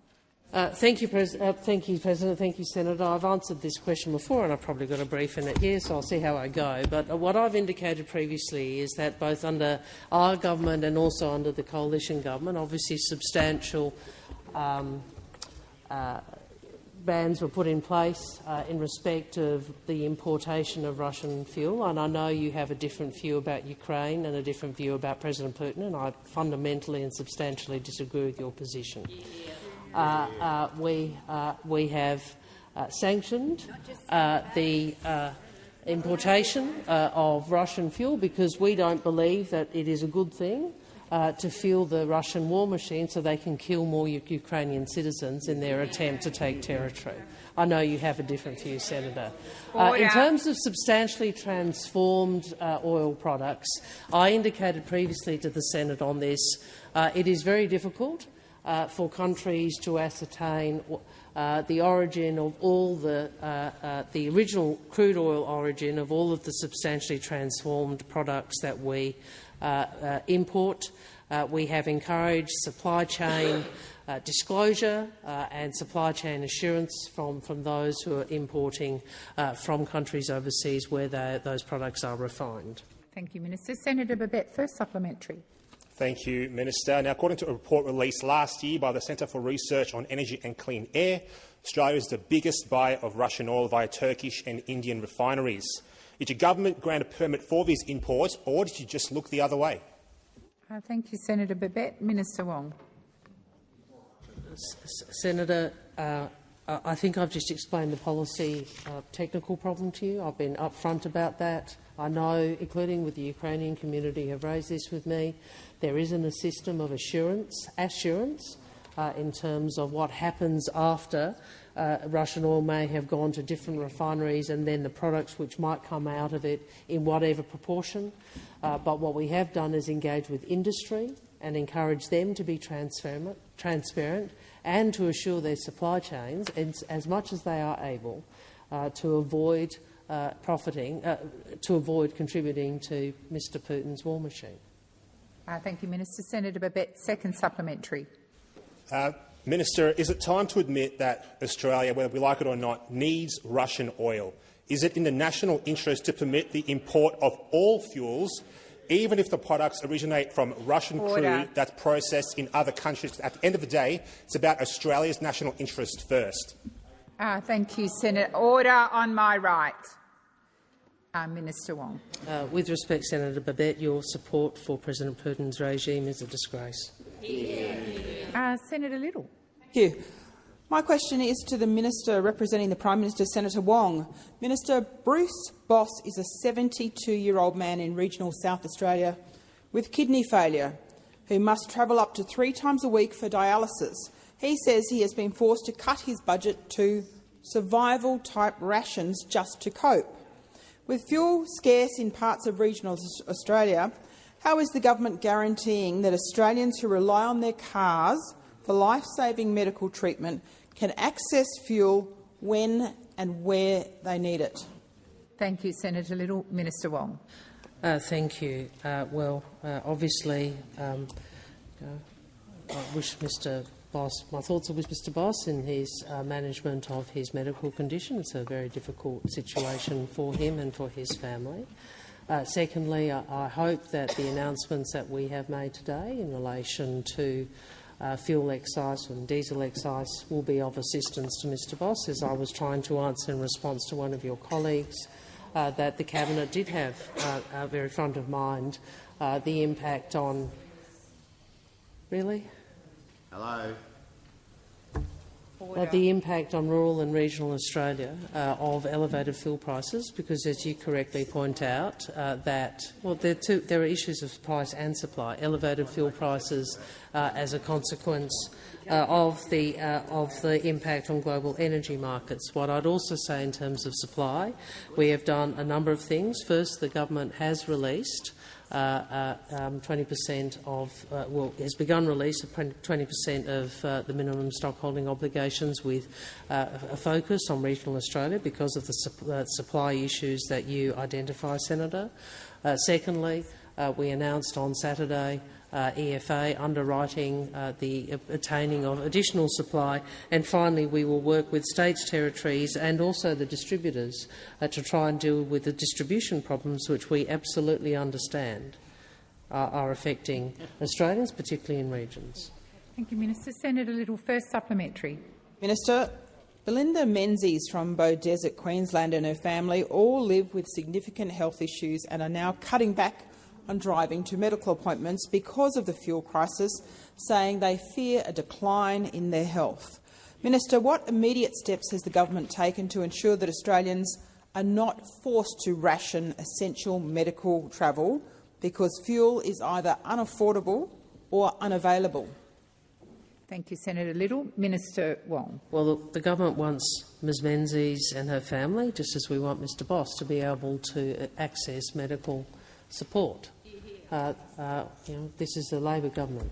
Thank you, President. Thank you, Senator. I've answered this question before, and I've probably got a brief in it here, so I'll see how I go. But what I've indicated previously is that both under our government and also under the coalition government, obviously substantial bans were put in place in respect of the importation of Russian fuel, and I know you have a different view about Ukraine and a different view about President Putin, and I fundamentally and substantially disagree with your position. We have sanctioned the importation of Russian fuel because we don't believe that it is a good thing to fuel the Russian war machine so they can kill more Ukrainian citizens in their attempt to take territory. I know you have a different view, Senator. In terms of substantially transformed oil products, I indicated previously to the Senate on this, it is very difficult for countries to ascertain the origin of all the original crude oil origin of all of the substantially transformed products that we import. We have encouraged supply chain disclosure and supply chain assurance from those who are importing from countries overseas where those products are refined. Thank you, Minister. Senator Babet, first supplementary. Thank you, Minister. Now, according to a report released last year by the Centre for Research on Energy and Clean Air, Australia is the biggest buyer of Russian oil via Turkish and Indian refineries. Did your government grant a permit for these imports, or did you just look the other way? Thank you, Senator Babet. Minister Wong. Senator, I think I've just explained the policy technical problem to you. I've been upfront about that. I know, including with the Ukrainian community, have raised this with me. There isn't a system of assurance in terms of what happens after Russian oil may have gone to different refineries and then the products which might come out of it in whatever proportion. But what we have done is engage with industry and encourage them to be transparent and to assure their supply chains, as much as they are able, to avoid to avoid contributing to Mr Putin's war machine. Thank you, Minister. Senator Babet, second supplementary. Minister, is it time to admit that Australia, whether we like it or not, needs Russian oil? Is it in the national interest to permit the import of all fuels, even if the products originate from Russian crude that's processed in other countries? At the end of the day, it's about Australia's national interest first. Thank you, Senator. Order on my right. Minister Wong. With respect, Senator Babet, your support for President Putin's regime is a disgrace. Senator Little. Thank you. My question is to the Minister representing the Prime Minister, Senator Wong. Minister, Bruce Boss is a 72-year-old man in regional South Australia with kidney failure who must travel up to 3 times a week for dialysis. He says he has been forced to cut his budget to survival-type rations just to cope. With fuel scarce in parts of regional Australia, how is the government guaranteeing that Australians who rely on their cars for life-saving medical treatment can access fuel when and where they need it? Thank you, Senator Little. Minister Wong. Thank you. Obviously, I wish Mr Boss, my thoughts are with Mr Boss in his management of his medical condition. It's a very difficult situation for him and for his family. Secondly, I hope that the announcements that we have made today in relation to fuel excise and diesel excise will be of assistance to Mr Boss. As I was trying to answer in response to one of your colleagues, that the Cabinet did have very front of mind the impact on... Really? Hello. The impact on rural and regional Australia of elevated fuel prices, because, as you correctly point out, there are issues of price and supply. Elevated fuel prices as a consequence of the impact on global energy markets. What I'd also say in terms of supply, we have done a number of things. First, the government has released 20% of, has begun release of 20% of the minimum stockholding obligations, with a focus on regional Australia because of the supply issues that you identify, Senator. Secondly, we announced on Saturday EFA underwriting the attaining of additional supply, and finally we will work with states, territories and also the distributors to try and deal with the distribution problems which we absolutely understand are affecting Australians, particularly in regions. Thank you, Minister. Senator Little, first supplementary. Minister, Belinda Menzies from Beaudesert, Queensland, and her family all live with significant health issues and are now cutting back on driving to medical appointments because of the fuel crisis, saying they fear a decline in their health. Minister, what immediate steps has the government taken to ensure that Australians are not forced to ration essential medical travel because fuel is either unaffordable or unavailable? Thank you, Senator Little. Minister Wong. Well, look, the government wants Ms Menzies and her family, just as we want Mr Boss, to be able to access medical support. This is a Labor government.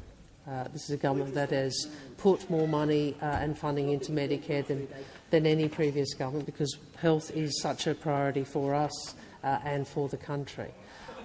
This is a government that has put more money and funding into Medicare than any previous government, because health is such a priority for us and for the country.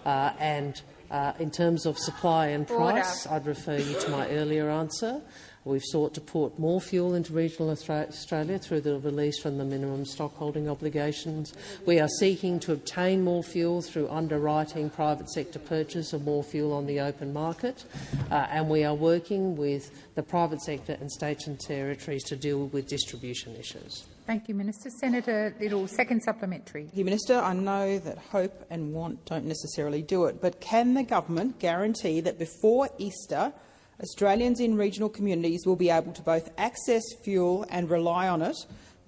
In terms of supply and price, I'd refer you to my earlier answer. We've sought to put more fuel into regional Australia through the release from the minimum stockholding obligations. We are seeking to obtain more fuel through underwriting private sector purchase of more fuel on the open market, and we are working with the private sector and states and territories to deal with distribution issues. Thank you, Minister. Senator Little, second supplementary. Thank you, Minister. I know that hope and want don't necessarily do it, but can the government guarantee that before Easter, Australians in regional communities will be able to both access fuel and rely on it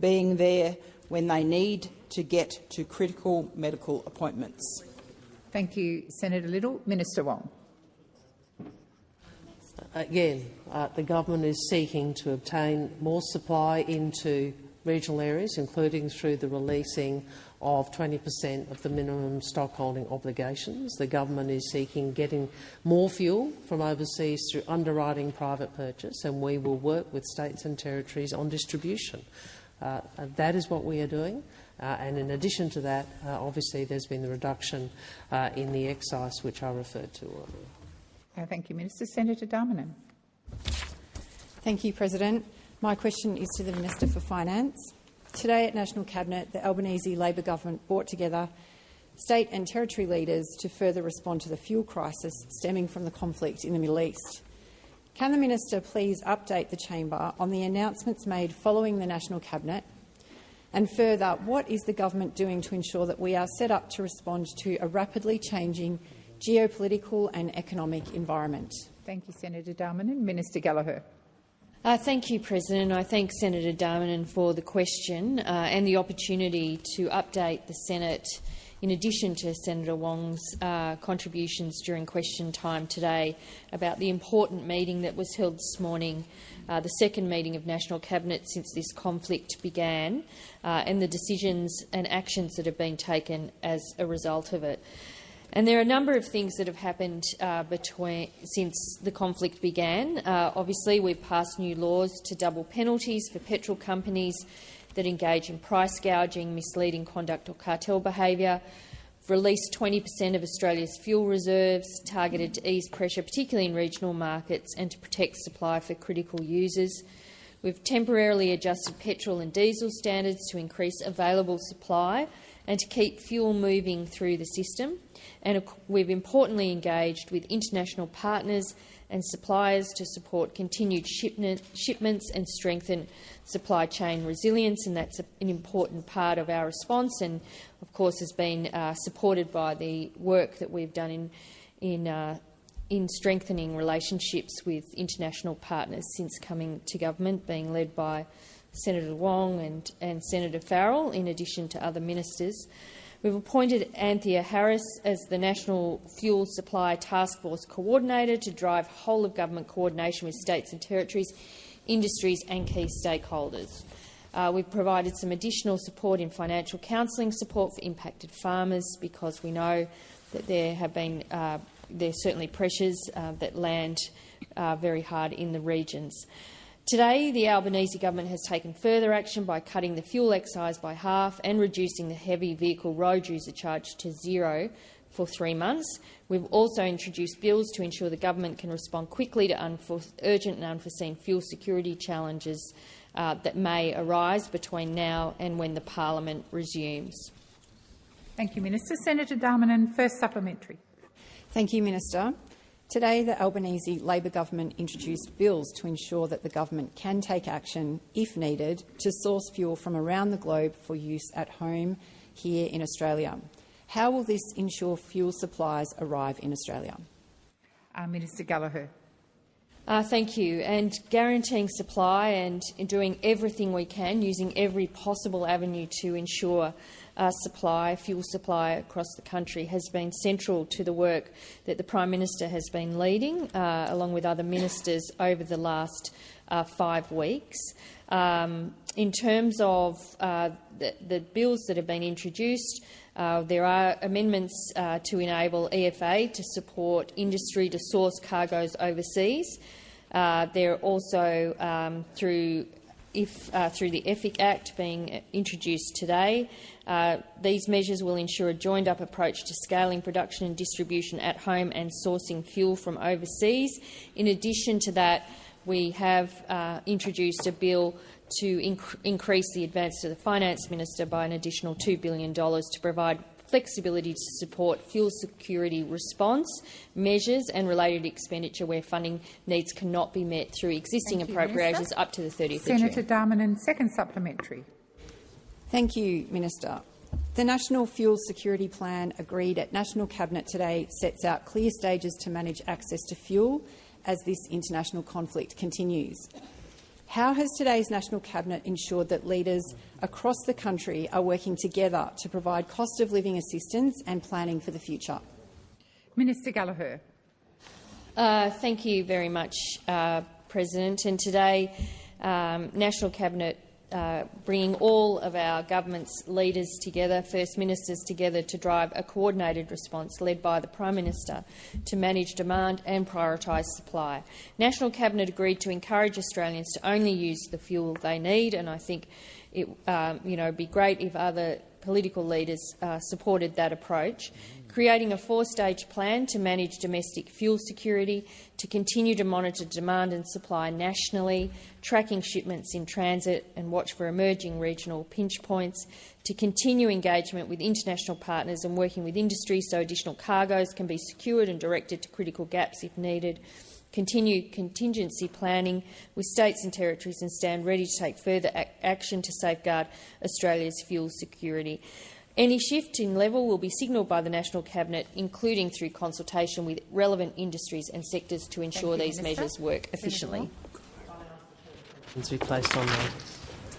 being there when they need to get to critical medical appointments? Thank you, Senator Little. Minister Wong. Again, the government is seeking to obtain more supply into regional areas, including through the releasing of 20% of the minimum stockholding obligations. The government is seeking getting more fuel from overseas through underwriting private purchase, and we will work with states and territories on distribution. That is what we are doing. And in addition to that, obviously there's been the reduction in the excise, which I referred to earlier. Thank you, Minister. Senator Darmanin. Thank you, President. My question is to the Minister for Finance. Today at National Cabinet, the Albanese Labor government brought together state and territory leaders to further respond to the fuel crisis stemming from the conflict in the Middle East. Can the Minister please update the Chamber on the announcements made following the National Cabinet? And further, what is the government doing to ensure that we are set up to respond to a rapidly changing geopolitical and economic environment? Thank you, Senator Darmanin. Minister Gallagher. Thank you, President. I thank Senator Darmanin for the question and the opportunity to update the Senate, in addition to Senator Wong's contributions during question time today, about the important meeting that was held this morning, the second meeting of National Cabinet since this conflict began, and the decisions and actions that have been taken as a result of it. And there are a number of things that have happened since the conflict began. Obviously, we've passed new laws to double penalties for petrol companies that engage in price gouging, misleading conduct or cartel behaviour. We've released 20% of Australia's fuel reserves, targeted to ease pressure, particularly in regional markets, and to protect supply for critical users. We've temporarily adjusted petrol and diesel standards to increase available supply and to keep fuel moving through the system. And we've importantly engaged with international partners and suppliers to support continued shipments and strengthen supply chain resilience, and that's an important part of our response and, of course, has been supported by the work that we've done in strengthening relationships with international partners since coming to government, being led by Senator Wong and Senator Farrell, in addition to other ministers. We've appointed Anthea Harris as the National Fuel Supply Task Force Coordinator to drive whole-of-government coordination with states and territories, industries and key stakeholders. We've provided some additional support in financial counselling support for impacted farmers, because we know that there have been there's certainly pressures that land very hard in the regions. Today, the Albanese government has taken further action by cutting the fuel excise by half and reducing the heavy vehicle road user charge to zero for 3 months. We've also introduced bills to ensure the government can respond quickly to urgent and unforeseen fuel security challenges that may arise between now and when the parliament resumes. Thank you, Minister. Senator Darmanin, first supplementary. Thank you, Minister. Today, the Albanese Labor government introduced bills to ensure that the government can take action, if needed, to source fuel from around the globe for use at home here in Australia. How will this ensure fuel supplies arrive in Australia? Minister Gallagher. Thank you. And guaranteeing supply and doing everything we can, using every possible avenue to ensure fuel supply across the country has been central to the work that the Prime Minister has been leading, along with other ministers, over the last 5 weeks. In terms of the bills that have been introduced, there are amendments to enable EFA to support industry to source cargoes overseas. There are also, through the EFIC Act being introduced today, these measures will ensure a joined-up approach to scaling production and distribution at home and sourcing fuel from overseas. In addition to that, we have introduced a bill to increase the advance to the Finance Minister by an additional $2 billion to provide flexibility to support fuel security response measures and related expenditure where funding needs cannot be met through existing appropriations up to the 30th of June. Senator Darmanin, second supplementary. Thank you, Minister. The National Fuel Security Plan agreed at National Cabinet today sets out clear stages to manage access to fuel as this international conflict continues. How has today's National Cabinet ensured that leaders across the country are working together to provide cost of living assistance and planning for the future? Minister Gallagher. Thank you very much, President. And today, National Cabinet bringing all of our government's leaders together, First Ministers together, to drive a coordinated response led by the Prime Minister to manage demand and prioritise supply. National Cabinet agreed to encourage Australians to only use the fuel they need, and I think it would be great if other political leaders supported that approach, creating a 4-stage plan to manage domestic fuel security, to continue to monitor demand and supply nationally, tracking shipments in transit and watch for emerging regional pinch points, to continue engagement with international partners and working with industry so additional cargoes can be secured and directed to critical gaps if needed, continue contingency planning with states and territories and stand ready to take further action to safeguard Australia's fuel security. Any shift in level will be signalled by the National Cabinet, including through consultation with relevant industries and sectors to ensure these measures work efficiently. To be placed on the